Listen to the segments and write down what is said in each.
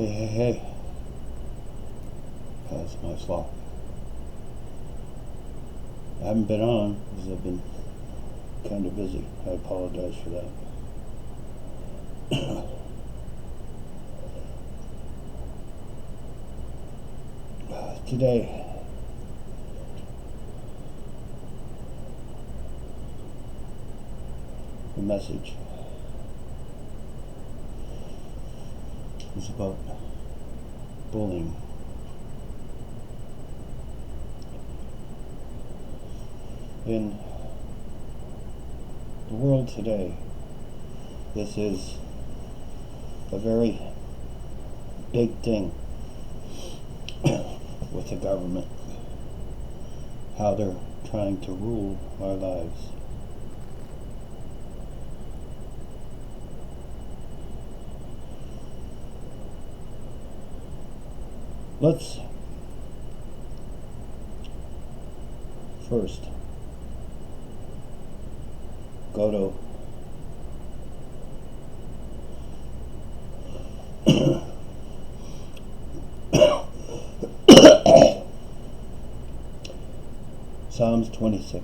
Hey. That's my fault. I haven't been on because I've been kind of busy. I apologize for that. Today, the message is about bullying. In the world today, this is a very big thing with the government, how they're trying to rule our lives. Let's first go to Psalms 23.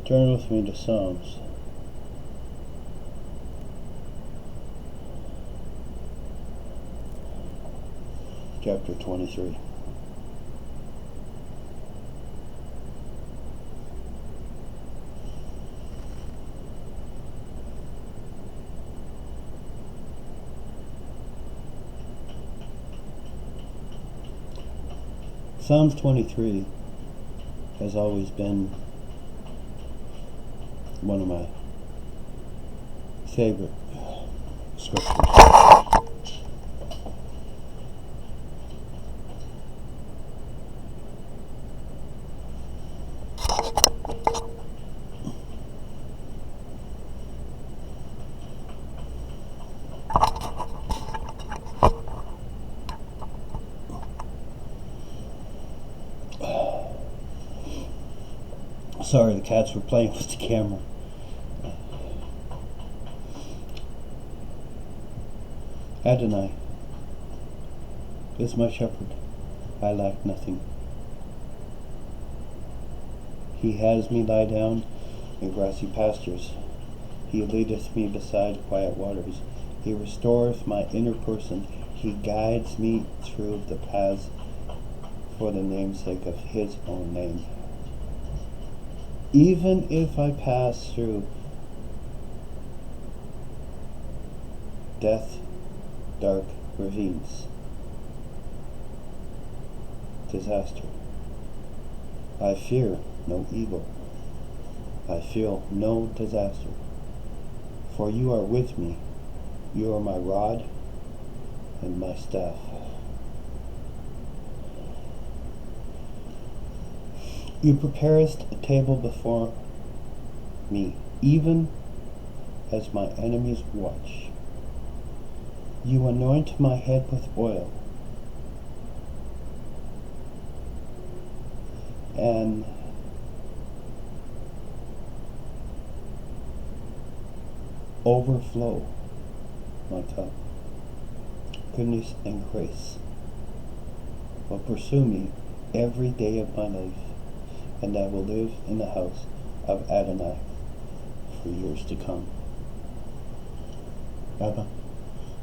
Turn with me to Psalms. Chapter 23. Psalms 23 has always been one of my favorite scriptures. Sorry, the cats were playing with the camera. Adonai is my shepherd, I lack nothing. He has me lie down in grassy pastures. He leadeth me beside quiet waters. He restoreth my inner person. He guides me through the paths for the namesake of his own name. Even if I pass through death, dark ravines, disaster, I fear no evil. I feel no disaster. For you are with me. You are my rod and my staff. You preparest a table before me, even as my enemies watch. You anoint my head with oil, and overflow my cup. Goodness and grace will pursue me every day of my life, and I will live in the house of Adonai for years to come. Abba,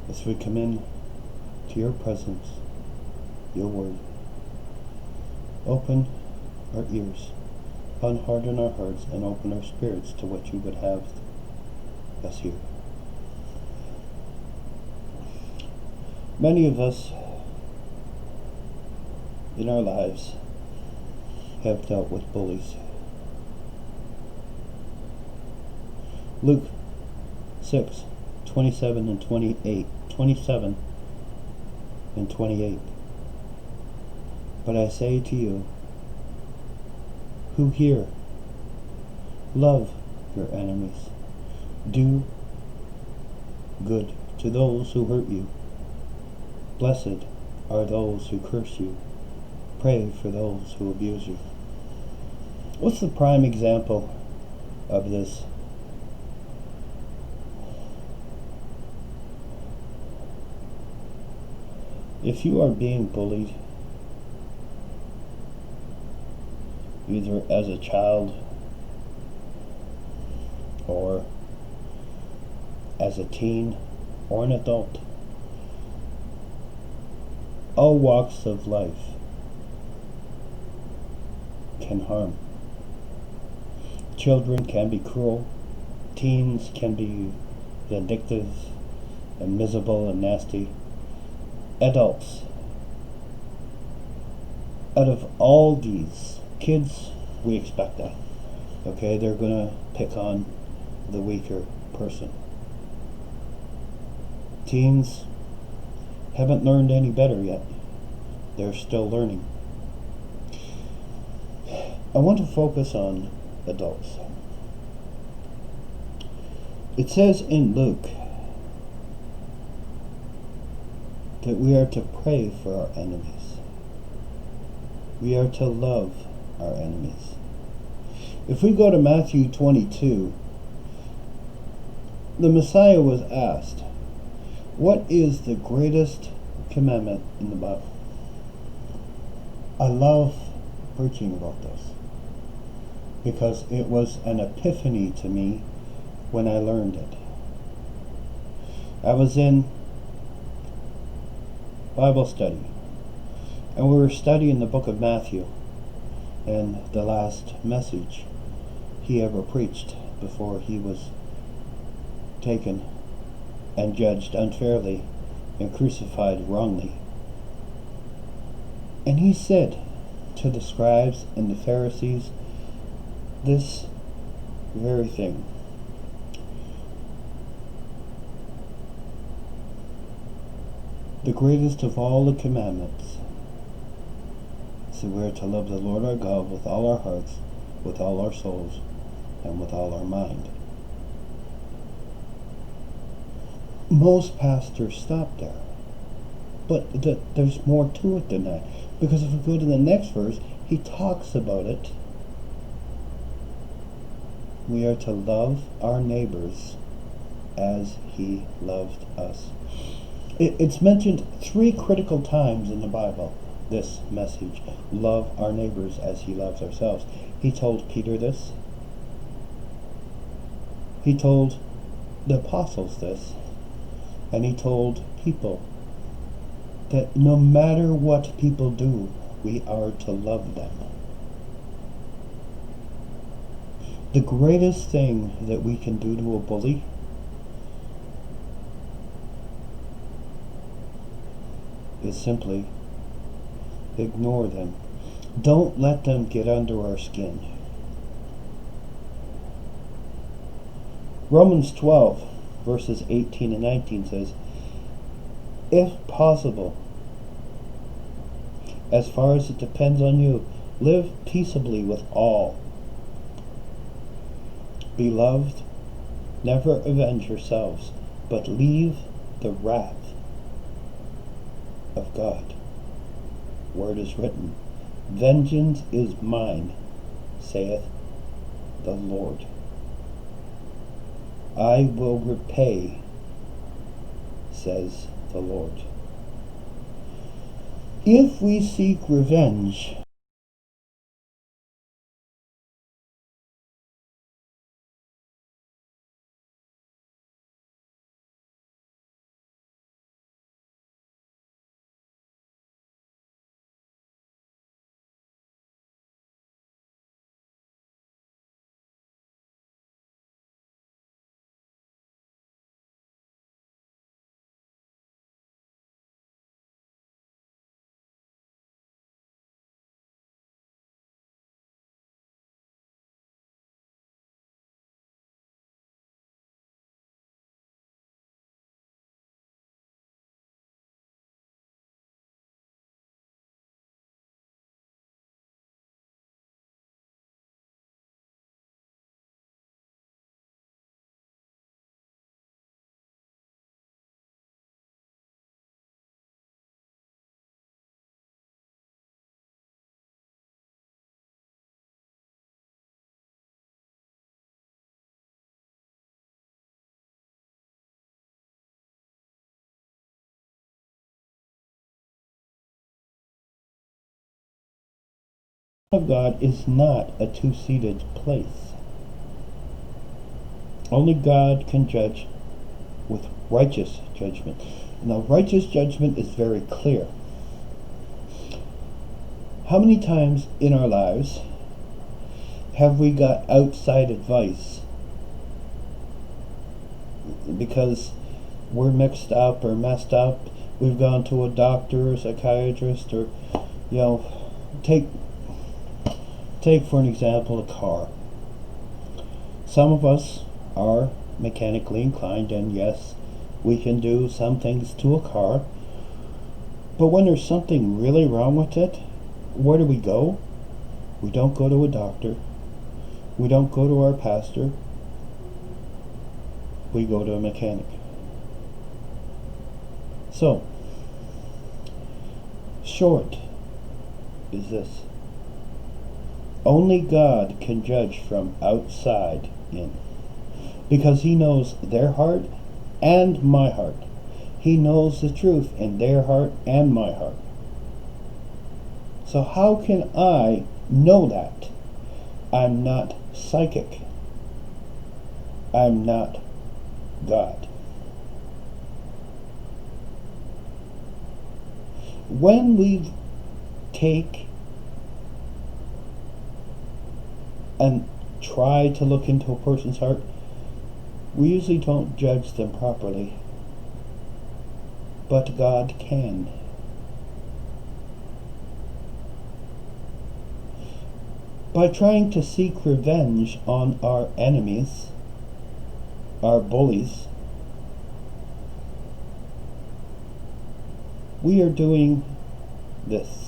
as we come in to your presence, your word, open our ears, unharden our hearts, and open our spirits to what you would have us hear. Many of us in our lives have dealt with bullies. Luke 6:27 and 28, 27 and 28. But I say to you, who hear, love your enemies. Do good to those who hurt you. Blessed are those who curse you. Pray for those who abuse you. What's the prime example of this? If you are being bullied, either as a child or as a teen or an adult, all walks of life can harm. Children can be cruel. Teens can be vindictive and miserable and nasty. Adults, out of all these, kids, we expect that. Okay, they're gonna pick on the weaker person. Teens haven't learned any better yet. They're still learning. I want to focus on adults. It says in Luke that we are to pray for our enemies. We are to love our enemies. If we go to Matthew 22, the Messiah was asked, what is the greatest commandment in the Bible? I love preaching about this because it was an epiphany to me when I learned it. I was in Bible study, and we were studying the book of Matthew, and the last message he ever preached before he was taken and judged unfairly and crucified wrongly. And he said to the scribes and the Pharisees this very thing. The greatest of all the commandments is that we are to love the Lord our God with all our hearts, with all our souls, and with all our mind. Most pastors stop there. But there's more to it than that. Because if we go to the next verse, he talks about it. We are to love our neighbors as he loved us. It's mentioned 3 critical times in the Bible, this message. Love our neighbors as he loves ourselves. He told Peter this. He told the apostles this. And he told people that no matter what people do, we are to love them. The greatest thing that we can do to a bully is simply ignore them. Don't let them get under our skin. Romans 12, verses 18 and 19 says, if possible, as far as it depends on you, live peaceably with all. Beloved, never avenge yourselves, but leave the wrath of God. Where it is written, vengeance is mine, saith the Lord. I will repay, says the Lord. If we seek revenge, of God is not a two-seated place. Only God can judge with righteous judgment. Now, righteous judgment is very clear. How many times in our lives have we got outside advice because we're mixed up or messed up? We've gone to a doctor or psychiatrist, or, take for an example a car. Some of us are mechanically inclined, and yes, we can do some things to a car, but when there's something really wrong with it, where do we go? We don't go to a doctor. We don't go to our pastor. We go to a mechanic. So, short is this. Only God can judge from outside in, because He knows their heart and my heart. He knows the truth in their heart and my heart. So how can I know that? I'm not psychic. I'm not God. When we take and try to look into a person's heart, we usually don't judge them properly. But God can. By trying to seek revenge on our enemies, our bullies, we are doing this.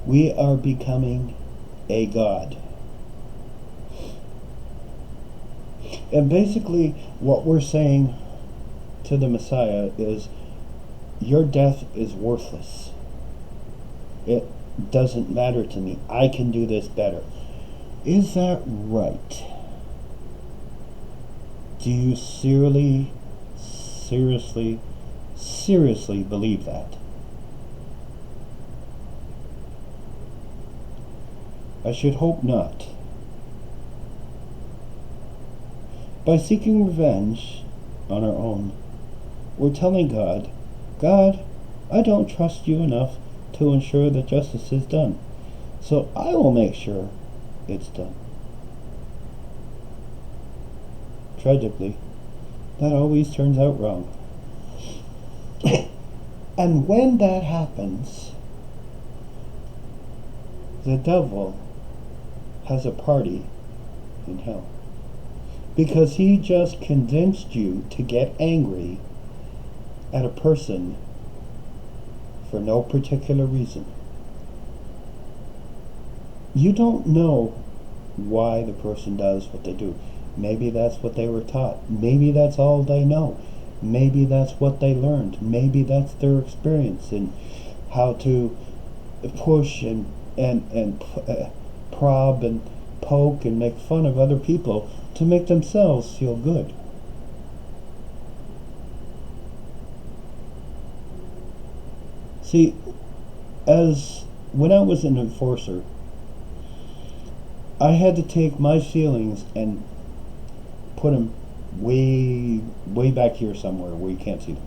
We are becoming a god. And basically what we're saying to the Messiah is, your death is worthless. It doesn't matter to me. I can do this better. Is that right? Do you seriously believe that? I should hope not. By seeking revenge on our own, we're telling God, God, I don't trust you enough to ensure that justice is done, so I will make sure it's done. Tragically, that always turns out wrong. And when that happens, the devil has a party in hell, because he just convinced you to get angry at a person for no particular reason. You don't know why the person does what they do. Maybe that's what they were taught. Maybe that's all they know. Maybe that's what they learned. Maybe that's their experience in how to push and prob and poke and make fun of other people to make themselves feel good. See, as when I was an enforcer, I had to take my feelings and put them way back here somewhere where you can't see them.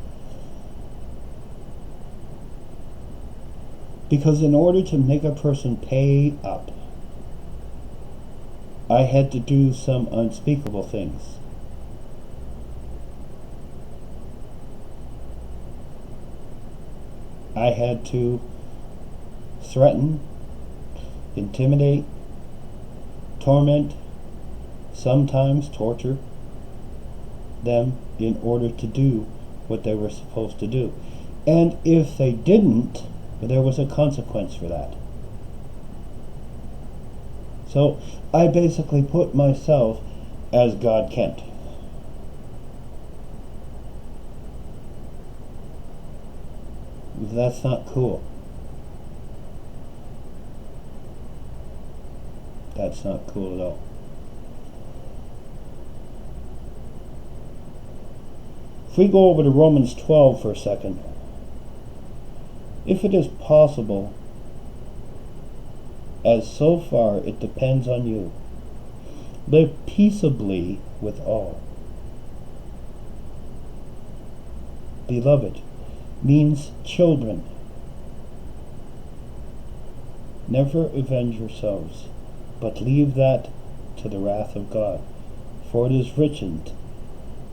Because in order to make a person pay up, I had to do some unspeakable things. I had to threaten, intimidate, torment, sometimes torture them in order to do what they were supposed to do. And if they didn't, there was a consequence for that. So I basically put myself as God Kent. That's not cool. That's not cool at all. If we go over to Romans 12 for a second, if it is possible, as so far it depends on you, live peaceably with all. Beloved means children. Never avenge yourselves, but leave that to the wrath of God. For it is written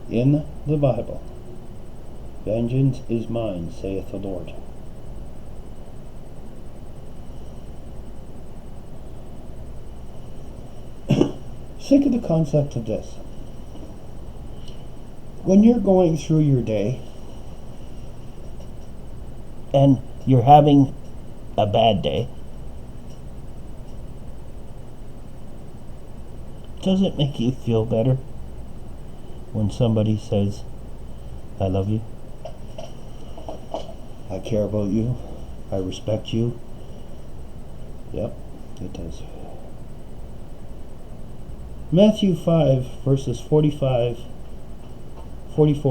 in the Bible, vengeance is mine, saith the Lord. Think of the concept of this. When you're going through your day and you're having a bad day, does it make you feel better when somebody says, I love you, I care about you, I respect you? Yep, it does. Matthew 5 verses 44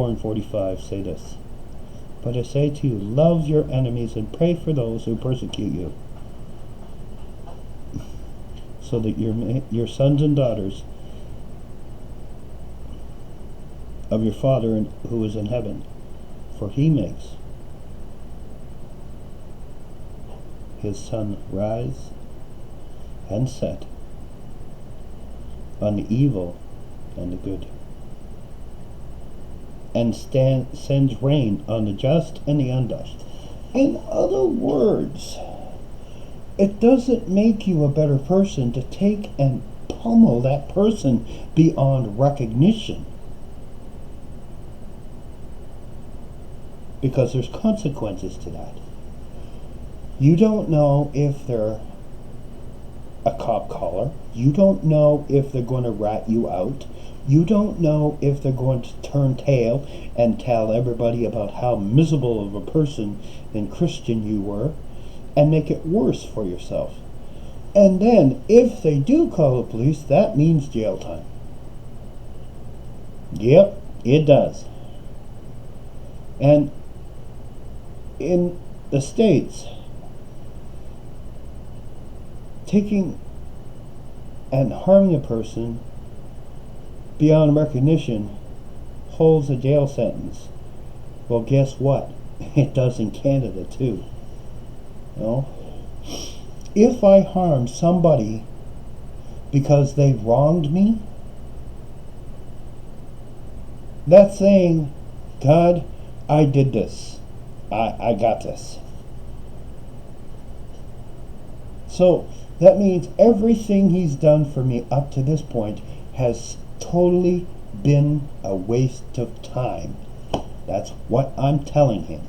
and 45 say this. But I say to you, love your enemies and pray for those who persecute you, so that your sons and daughters of your Father who is in heaven, for he makes his sun rise and set on the evil and the good, and sends rain on the just and the unjust. In other words, it doesn't make you a better person to take and pummel that person beyond recognition, because there's consequences to that. You don't know if they're a cop caller. You don't know if they're going to rat you out. You don't know if they're going to turn tail and tell everybody about how miserable of a person and Christian you were and make it worse for yourself. And then, if they do call the police, that means jail time. Yep, it does. And in the States, taking and harming a person beyond recognition holds a jail sentence. Well, guess what? It does in Canada too. You know? If I harm somebody because they wronged me, that's saying, God, I did this. I got this. So that means everything he's done for me up to this point has totally been a waste of time. That's what I'm telling him.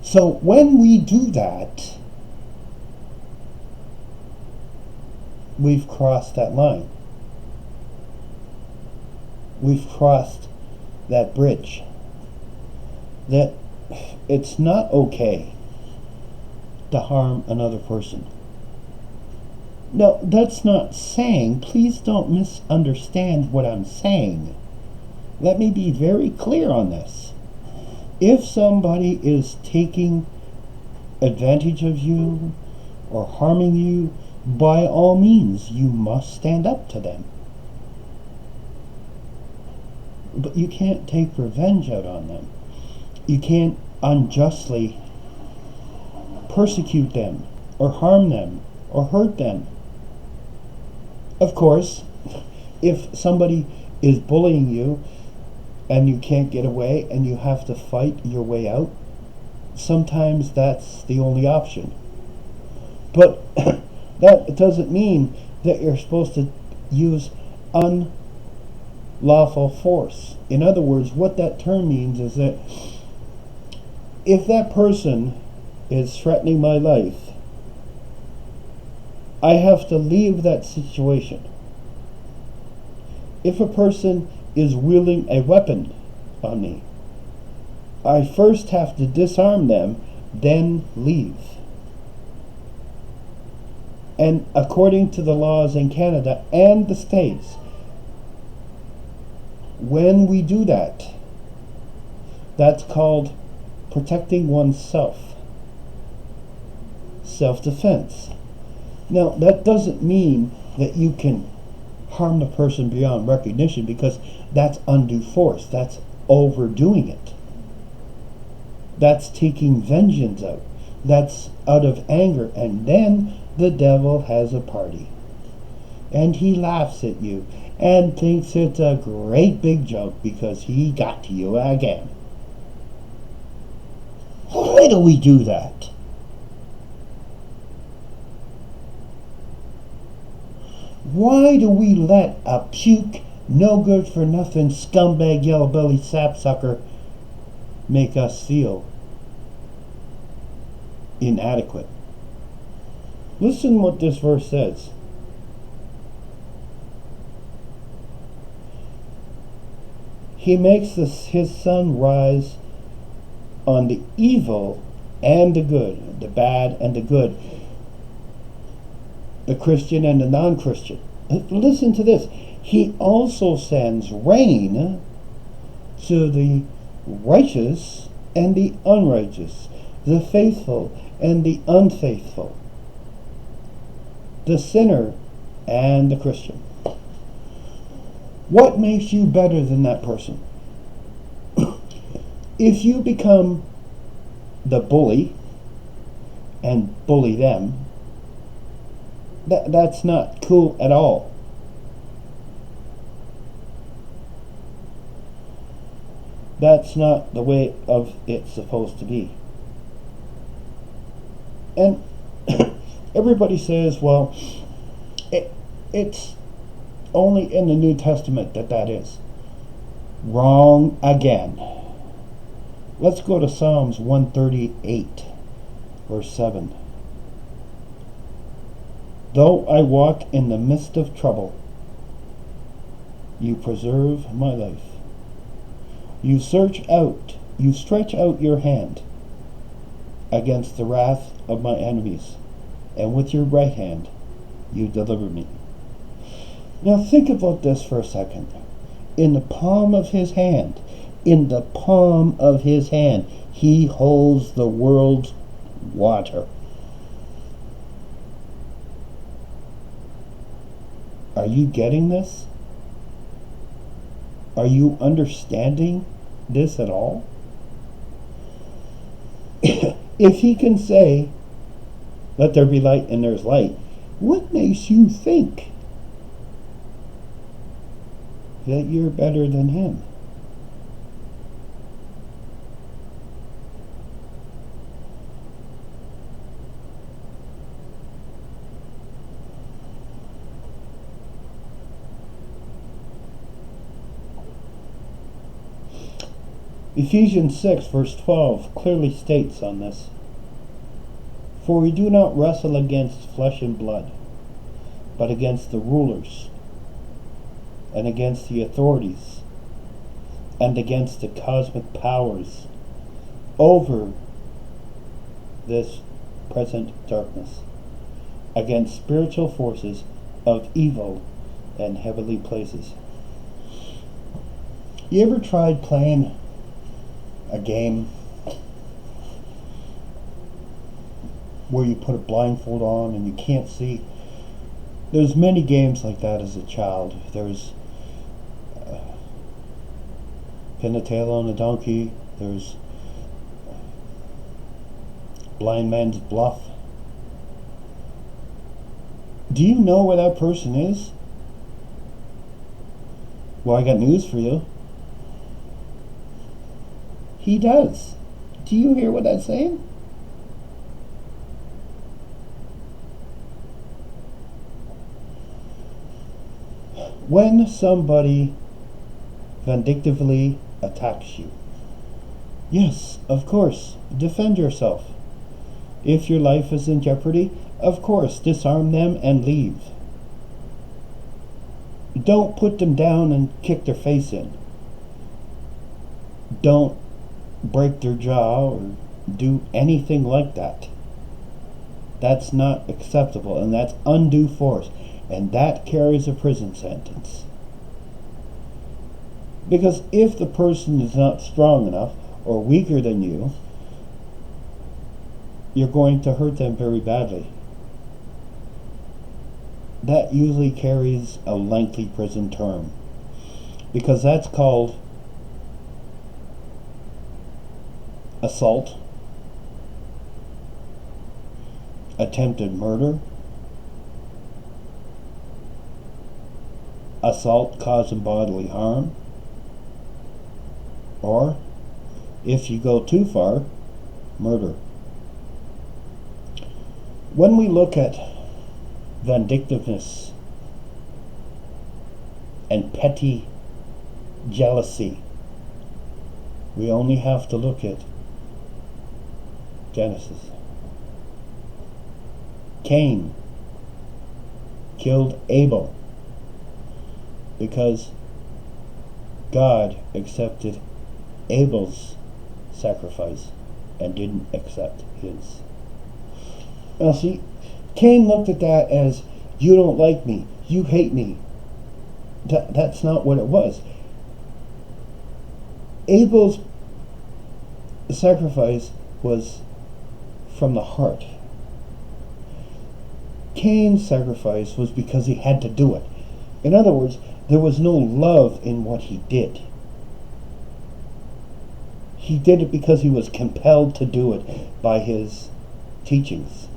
So when we do that, we've crossed that line. We've crossed that bridge. That it's not okay to harm another person. No, that's not saying, please don't misunderstand what I'm saying. Let me be very clear on this. If somebody is taking advantage of you or harming you, by all means, you must stand up to them. But you can't take revenge out on them. You can't unjustly persecute them or harm them or hurt them. Of course, if somebody is bullying you and you can't get away and you have to fight your way out, sometimes that's the only option. But that doesn't mean that you're supposed to use unlawful force. In other words, what that term means is that if that person is threatening my life, I have to leave that situation. If a person is wielding a weapon on me, I first have to disarm them, then leave. And according to the laws in Canada and the States, when we do that, that's called protecting oneself. Self-defense. Now, that doesn't mean that you can harm the person beyond recognition, because that's undue force. That's overdoing it. That's taking vengeance out. That's out of anger. And then the devil has a party. And he laughs at you and thinks it's a great big joke because he got to you again. Why do we do that? Why do we let a puke, no good for nothing, scumbag, yellow belly sapsucker make us feel inadequate? Listen what this verse says. He makes his sun rise on the evil and the good, the bad and the good, the Christian and the non-Christian. Listen to this. He also sends rain to the righteous and the unrighteous, the faithful and the unfaithful, the sinner and the Christian. What makes you better than that person? If you become the bully and bully them, that's not cool at all. That's not the way of it's supposed to be. And everybody says, well, it's only in the New Testament that is. Wrong again. Let's go to Psalms 138, verse 7. Though I walk in the midst of trouble, you preserve my life. You stretch out your hand against the wrath of my enemies, and with your right hand you deliver me. Now think about this for a second. In the palm of his hand, he holds the world's water. Are you getting this? Are you understanding this at all? If he can say, let there be light and there's light, what makes you think that you're better than him? Ephesians 6 verse 12 clearly states on this, for we do not wrestle against flesh and blood, but against the rulers, and against the authorities, and against the cosmic powers over this present darkness, against spiritual forces of evil in heavenly places. You ever tried playing a game where you put a blindfold on and you can't see? There's many games like that as a child. There's Pin the Tail on a Donkey. There's Blind Man's Bluff. Do you know where that person is? Well, I got news for you. He does. Do you hear what that's saying? When somebody vindictively attacks you, yes, of course, defend yourself. If your life is in jeopardy, of course, disarm them and leave. Don't put them down and kick their face in. Don't break their jaw or do anything like that. That's not acceptable, and that's undue force, and that carries a prison sentence. Because if the person is not strong enough or weaker than you, you're going to hurt them very badly. That usually carries a lengthy prison term, because that's called assault, attempted murder, assault causing bodily harm, or, if you go too far, murder. When we look at vindictiveness and petty jealousy, we only have to look at Genesis. Cain killed Abel because God accepted Abel's sacrifice and didn't accept his. Now see, Cain looked at that as, you don't like me, you hate me. That's not what it was. Abel's sacrifice was from the heart. Cain's sacrifice was because he had to do it. In other words, there was no love in what he did. He did it because he was compelled to do it by his teachings.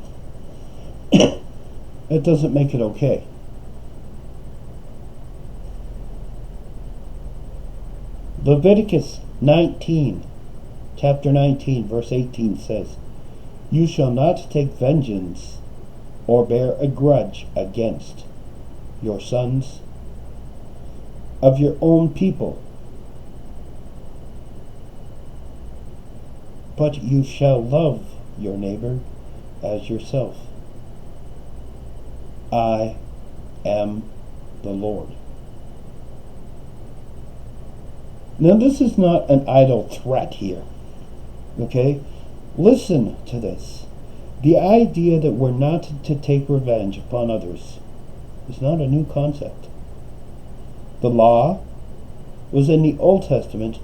It doesn't make it okay. Leviticus 19, chapter 19, verse 18 says, "You shall not take vengeance or bear a grudge against your sons of your own people, but you shall love your neighbor as yourself. I am the Lord." Now this is not an idle threat here. Okay? Listen to this. The idea that we're not to take revenge upon others is not a new concept. The law was in the Old Testament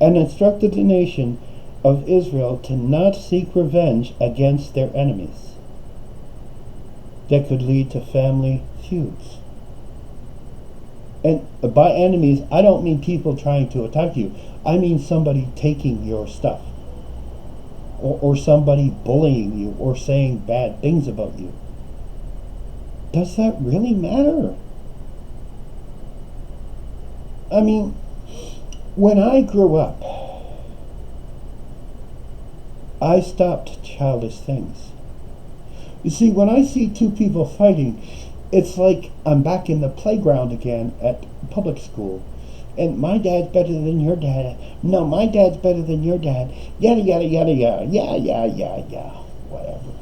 and instructed the nation of Israel to not seek revenge against their enemies. That could lead to family feuds. And by enemies, I don't mean people trying to attack you. I mean somebody taking your stuff. Or somebody bullying you or saying bad things about you. Does that really matter? I mean, when I grew up, I stopped childish things. You see, when I see two people fighting, it's like I'm back in the playground again at public school. And my dad's better than your dad. No, my dad's better than your dad. Yada, yada, yada, yada. Yeah. Whatever.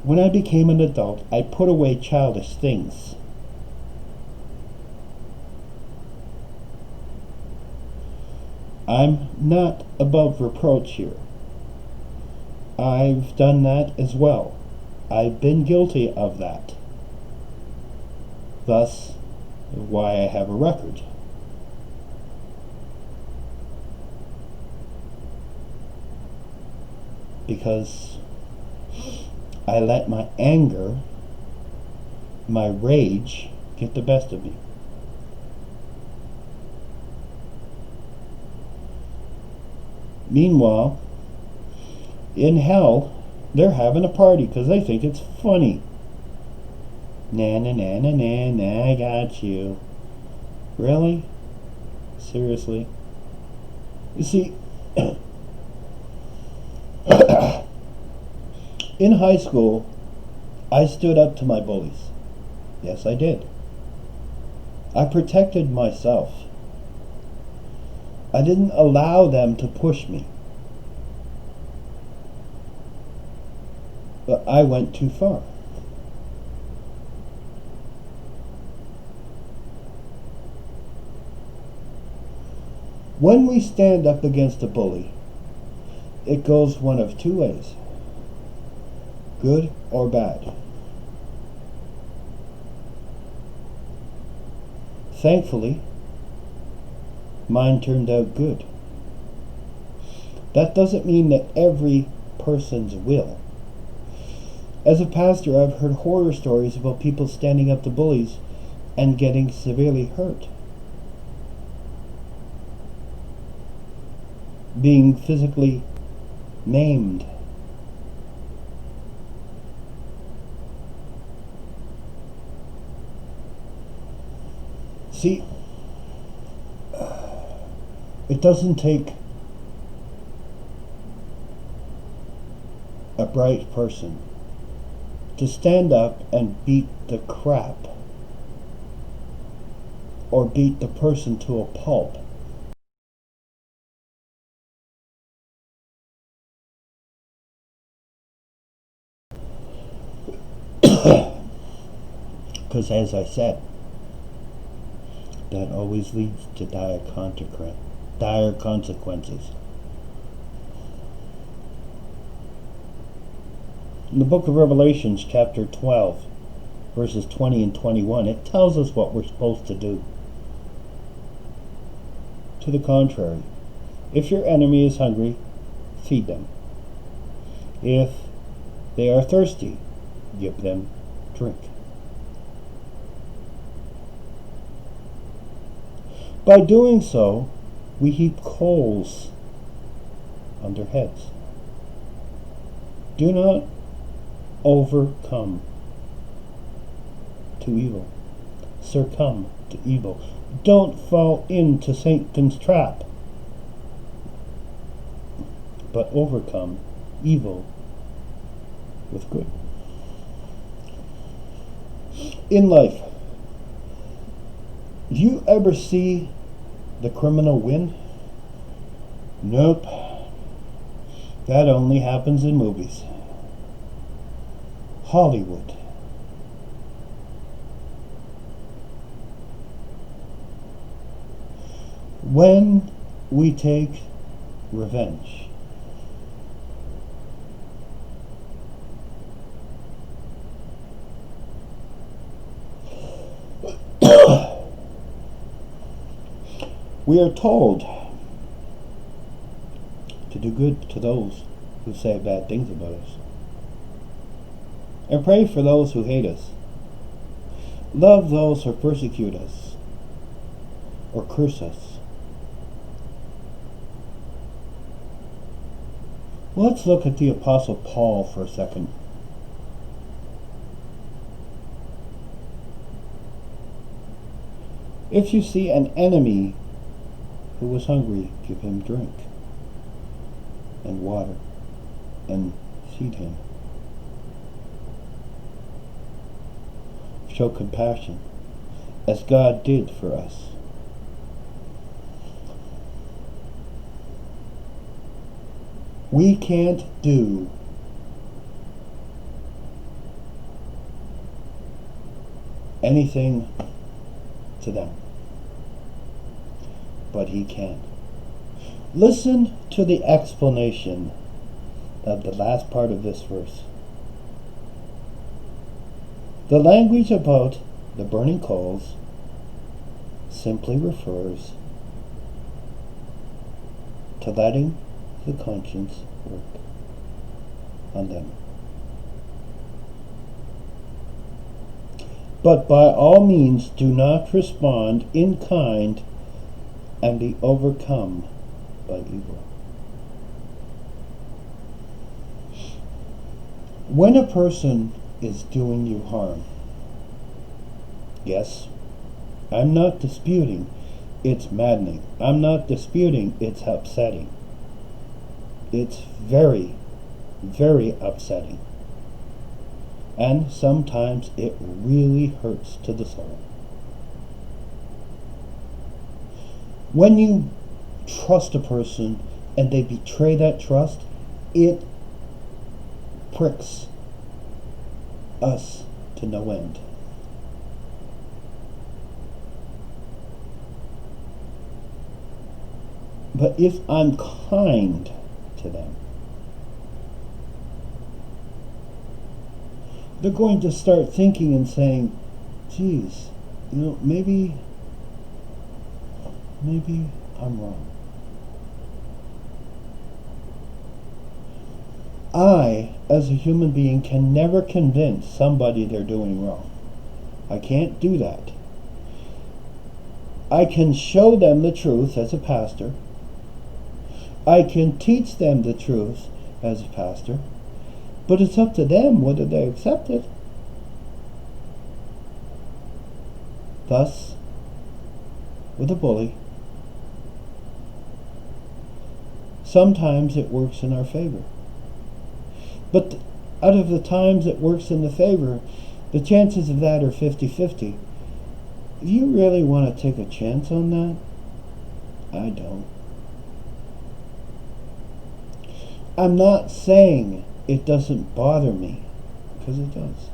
When I became an adult, I put away childish things. I'm not above reproach here. I've done that as well. I've been guilty of that. Thus, why I have a record. Because I let my anger, my rage, get the best of me. Meanwhile, in hell, they're having a party because they think it's funny. Na, I got you. Really? Seriously? You see, in high school, I stood up to my bullies. Yes, I did. I protected myself. I didn't allow them to push me. But I went too far. When we stand up against a bully, it goes one of two ways, good or bad. Thankfully, Mine turned out good. That doesn't mean that every person's will. As a pastor, I've heard horror stories about people standing up to bullies and getting severely hurt, being physically maimed. See, it doesn't take a bright person to stand up and beat the crap or beat the person to a pulp. Because as I said, that always leads to dire consequences. In the book of Revelations, chapter 12, verses 20 and 21, it tells us what we're supposed to do. To the contrary, if your enemy is hungry, feed them. If they are thirsty, give them drink. By doing so, we heap coals on their heads. Do not overcome to evil. Succumb to evil. Don't fall into Satan's trap, but overcome evil with good. In life, do you ever see the criminal win? Nope. That only happens in movies. Hollywood. When we take revenge, we are told to do good to those who say bad things about us, and pray for those who hate us. Love those who persecute us or curse us. Let's look at the Apostle Paul for a second. If you see an enemy who was hungry, give him drink and water and feed him. Show compassion as God did for us. We can't do anything to them, but He can. Listen to the explanation of the last part of this verse. The language about the burning coals simply refers to letting the conscience work on them. But by all means do not respond in kind and be overcome by evil. When a person is doing you harm, yes, I'm not disputing it's maddening. I'm not disputing it's upsetting. It's very, very upsetting. And sometimes it really hurts to the soul. When you trust a person and they betray that trust, it pricks us to no end. But if I'm kind to them, they're going to start thinking and saying, geez, maybe I'm wrong. I, as a human being, can never convince somebody they're doing wrong. I can't do that. I can show them the truth as a pastor. I can teach them the truth as a pastor. But it's up to them whether they accept it. Thus, with a bully, sometimes it works in our favor. But out of the times it works in the favor, the chances of that are 50-50. Do you really want to take a chance on that? I don't. I'm not saying it doesn't bother me, because it does.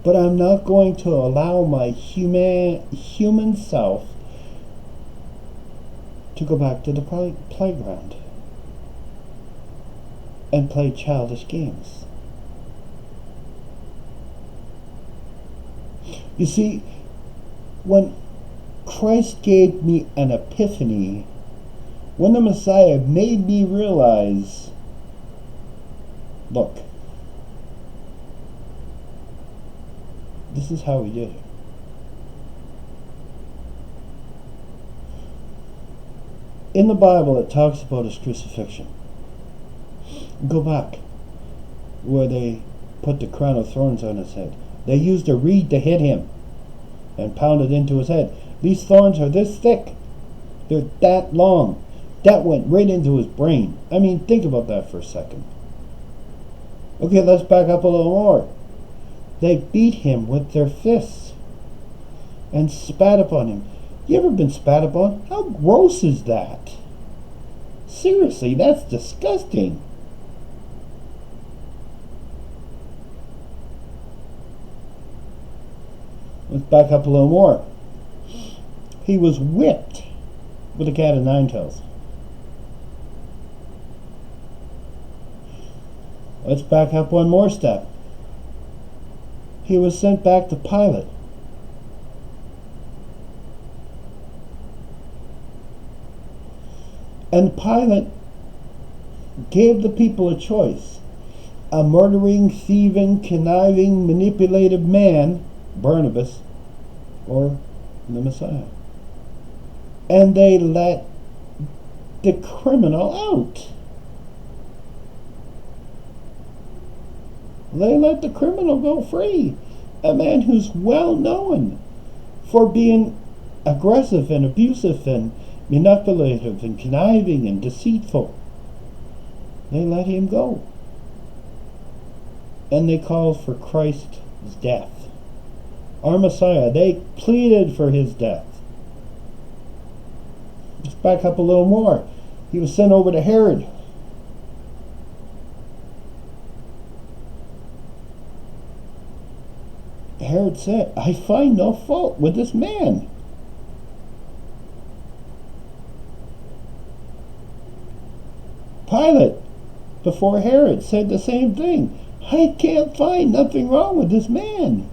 But I'm not going to allow my human self to go back to the playground and play childish games. You see, when Christ gave me an epiphany, when the Messiah made me realize, look, this is how he did it. In the Bible, it talks about his crucifixion. Go back where they put the crown of thorns on his head. They used a reed to hit him and pound it into his head. These thorns are this thick. They're that long. That went right into his brain. I mean, think about that for a second. Okay, let's back up a little more. They beat him with their fists and spat upon him. You ever been spat upon? How gross is that? Seriously, that's disgusting. Let's back up a little more. He was whipped with a cat of nine tails. Let's back up one more step. He was sent back to Pilate. And Pilate gave the people a choice. A murdering, thieving, conniving, manipulative man, Barnabas, or the Messiah. And they let the criminal out. They let the criminal go free. A man who's well known for being aggressive and abusive and manipulative and conniving and deceitful. They let him go. And they called for Christ's death. Our Messiah, they pleaded for his death. Let's back up a little more. He was sent over to Herod. Herod said, I find no fault with this man. Pilate, before Herod, said the same thing. I can't find nothing wrong with this man.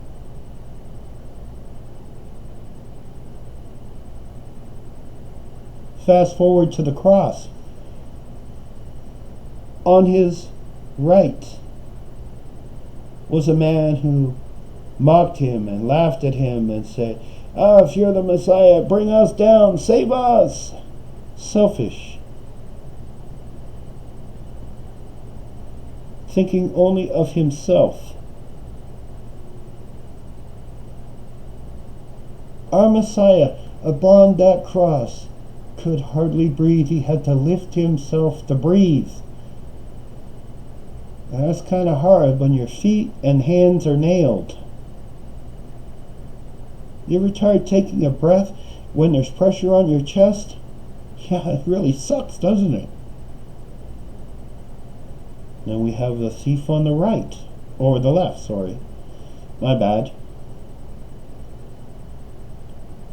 Fast forward to the cross. On his right was a man who mocked him and laughed at him and said, if you're the Messiah, bring us down, save us. Selfish. Thinking only of himself. Our Messiah, upon that cross, could hardly breathe. He had to lift himself to breathe. Now, that's kind of hard when your feet and hands are nailed. You ever tried taking a breath when there's pressure on your chest? Yeah, it really sucks, doesn't it? Now we have the thief on the right, or the left, sorry. My bad.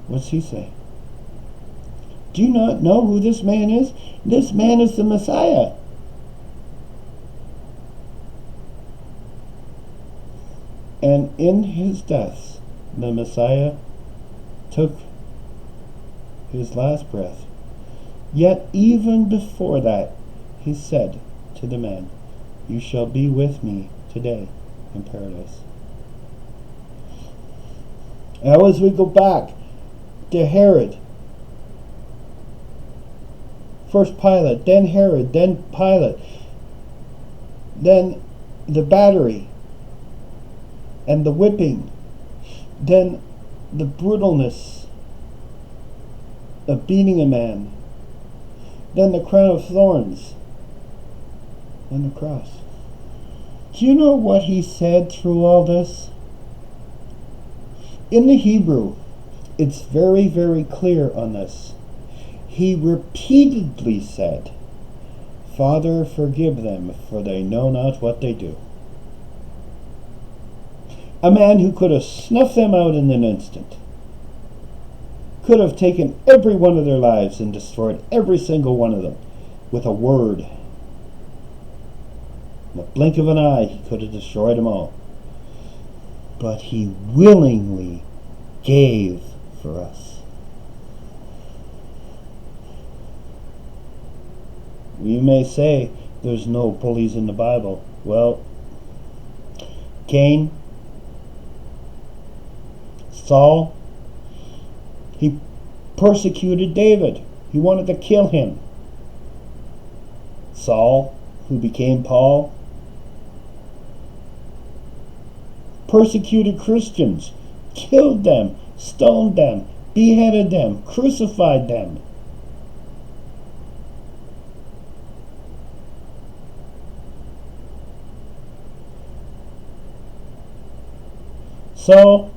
What's he say? Do you not know who this man is? This man is the Messiah. And in his death, the Messiah took his last breath. Yet even before that, he said to the man, "You shall be with me today in paradise." Now as we go back to Herod, first Pilate, then Herod, then Pilate, then the battery and the whipping, then the brutalness of beating a man, then the crown of thorns, and the cross. Do you know what he said through all this? In the Hebrew, it's very, very clear on this. He repeatedly said, "Father, forgive them, for they know not what they do." A man who could have snuffed them out in an instant, could have taken every one of their lives and destroyed every single one of them with a word. In the blink of an eye, he could have destroyed them all. But he willingly gave for us. You may say there's no bullies in the Bible. Well, Cain, Saul, he persecuted David. He wanted to kill him. Saul, who became Paul, persecuted Christians, killed them, stoned them, beheaded them, crucified them. Saul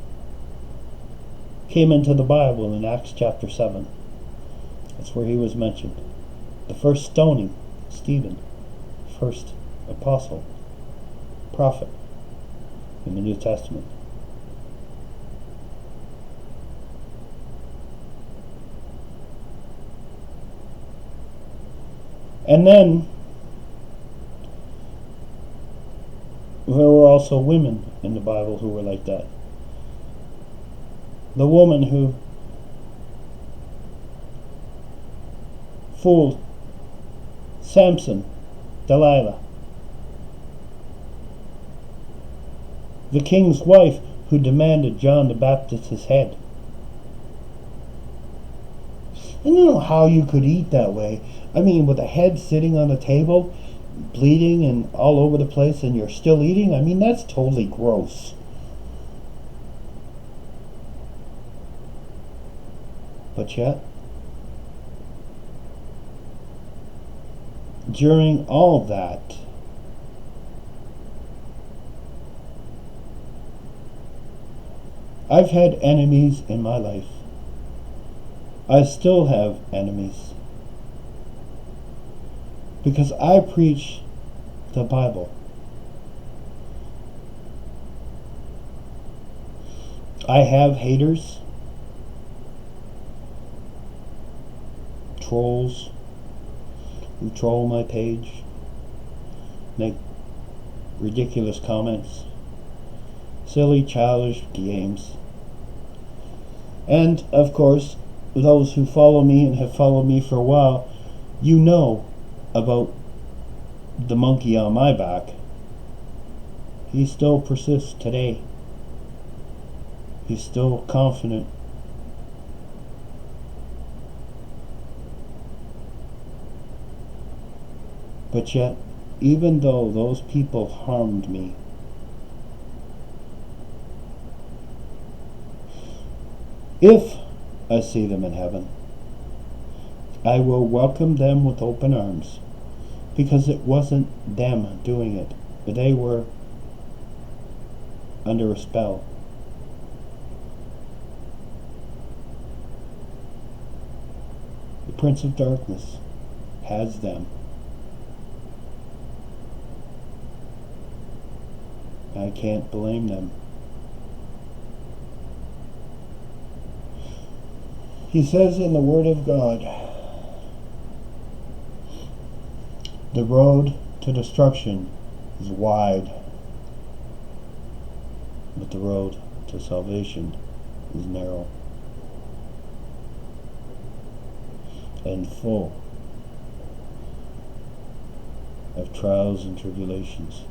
came into the Bible in Acts chapter 7. That's where he was mentioned. The first stoning, Stephen, first apostle, prophet in the New Testament. And then there were also women in the Bible who were like that. The woman who fooled Samson, Delilah. The king's wife who demanded John the Baptist's head. I don't know how you could eat that way. I mean, with a head sitting on a table, bleeding and all over the place, and you're still eating? I mean, that's totally gross. But yet, during all that, I've had enemies in my life. I still have enemies. Because I preach the Bible. I have haters, trolls who troll my page, make ridiculous comments, silly, childish games. And, of course, those who follow me and have followed me for a while, you know about the monkey on my back. He still persists today. He's still confident. But yet, even though those people harmed me, if I see them in heaven, I will welcome them with open arms, because it wasn't them doing it. They were under a spell. The Prince of Darkness has them. I can't blame them. He says in the Word of God, the road to destruction is wide, but the road to salvation is narrow. and full of trials and tribulations.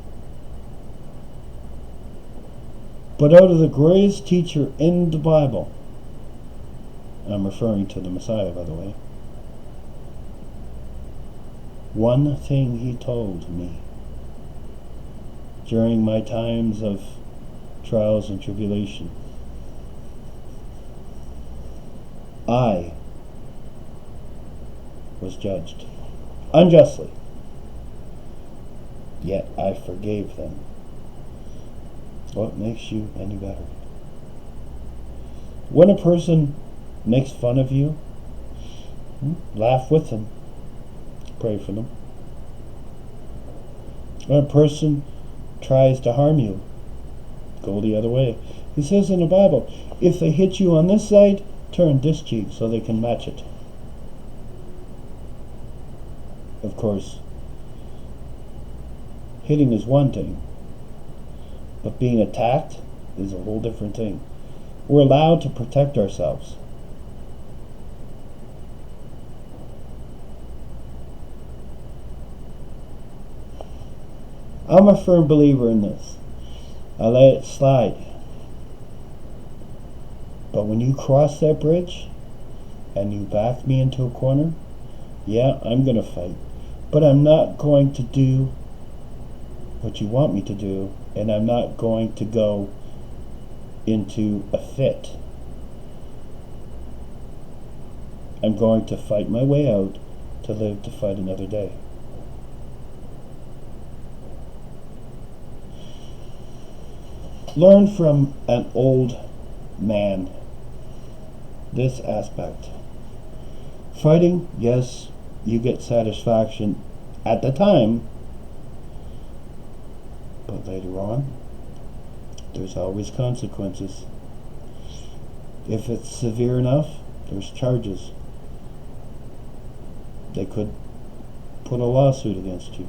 But out of the greatest teacher in the Bible, I'm referring to the Messiah, by the way, one thing he told me during my times of trials and tribulation: I was judged unjustly, yet I forgave them. What makes you any better? When a person makes fun of you, laugh with them, pray for them. When a person tries to harm you, go the other way. He says in the Bible, if they hit you on this side, turn this cheek so they can match it. Of course, hitting is one thing, but being attacked is a whole different thing. We're allowed to protect ourselves. I'm a firm believer in this. I let it slide. But when you cross that bridge and you back me into a corner, yeah, I'm going to fight. But I'm not going to do what you want me to do, and I'm not going to go into a fit. I'm going to fight my way out to live to fight another day. Learn from an old man this aspect. Fighting, yes, you get satisfaction at the time, but later on, there's always consequences. If it's severe enough, there's charges. They could put a lawsuit against you.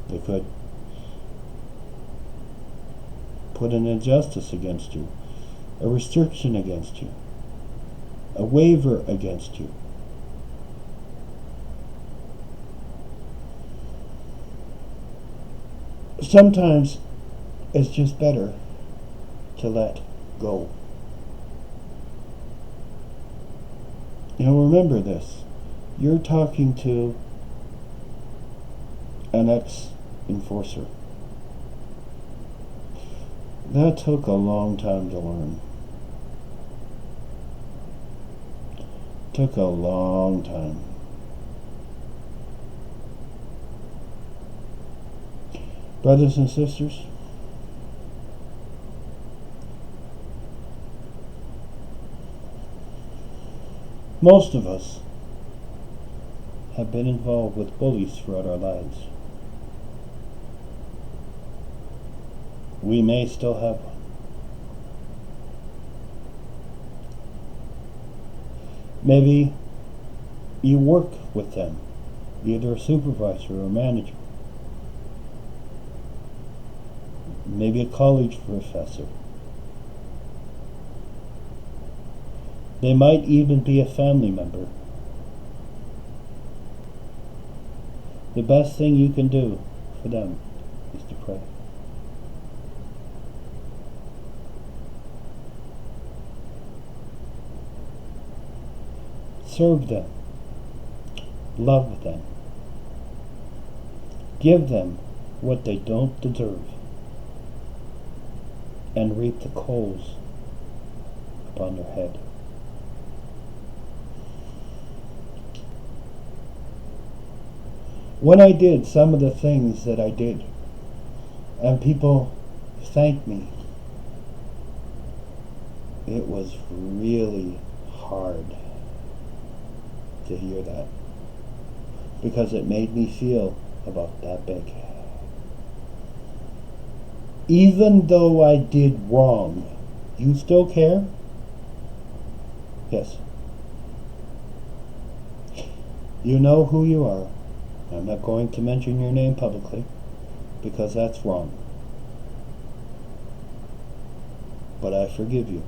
They could put an injustice against you, a restriction against you, a waiver against you. Sometimes it's just better to let go. Remember this. You're talking to an ex-enforcer. That took a long time to learn. Took a long time. Brothers and sisters, most of us have been involved with bullies throughout our lives. We may still have one. Maybe you work with them, either a supervisor or a manager. Maybe a college professor. They might even be a family member. The best thing you can do for them is to pray. Serve them. Love them. Give them what they don't deserve, and reap the coals upon their head. When I did some of the things that I did, and people thanked me, it was really hard to hear that, because it made me feel about that big. Even though I did wrong, you still care? Yes. You know who you are. I'm not going to mention your name publicly, because that's wrong. but I forgive you.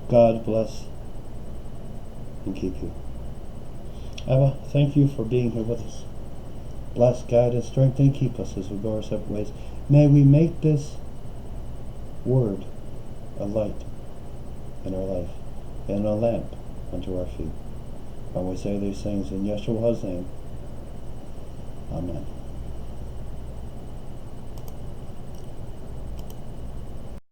God bless and keep you. Abba, thank you for being here with us. Bless, guide, and strengthen and keep us as we go our separate ways. May we make this word a light in our life and a lamp unto our feet. And we say these things in Yeshua's name. Amen.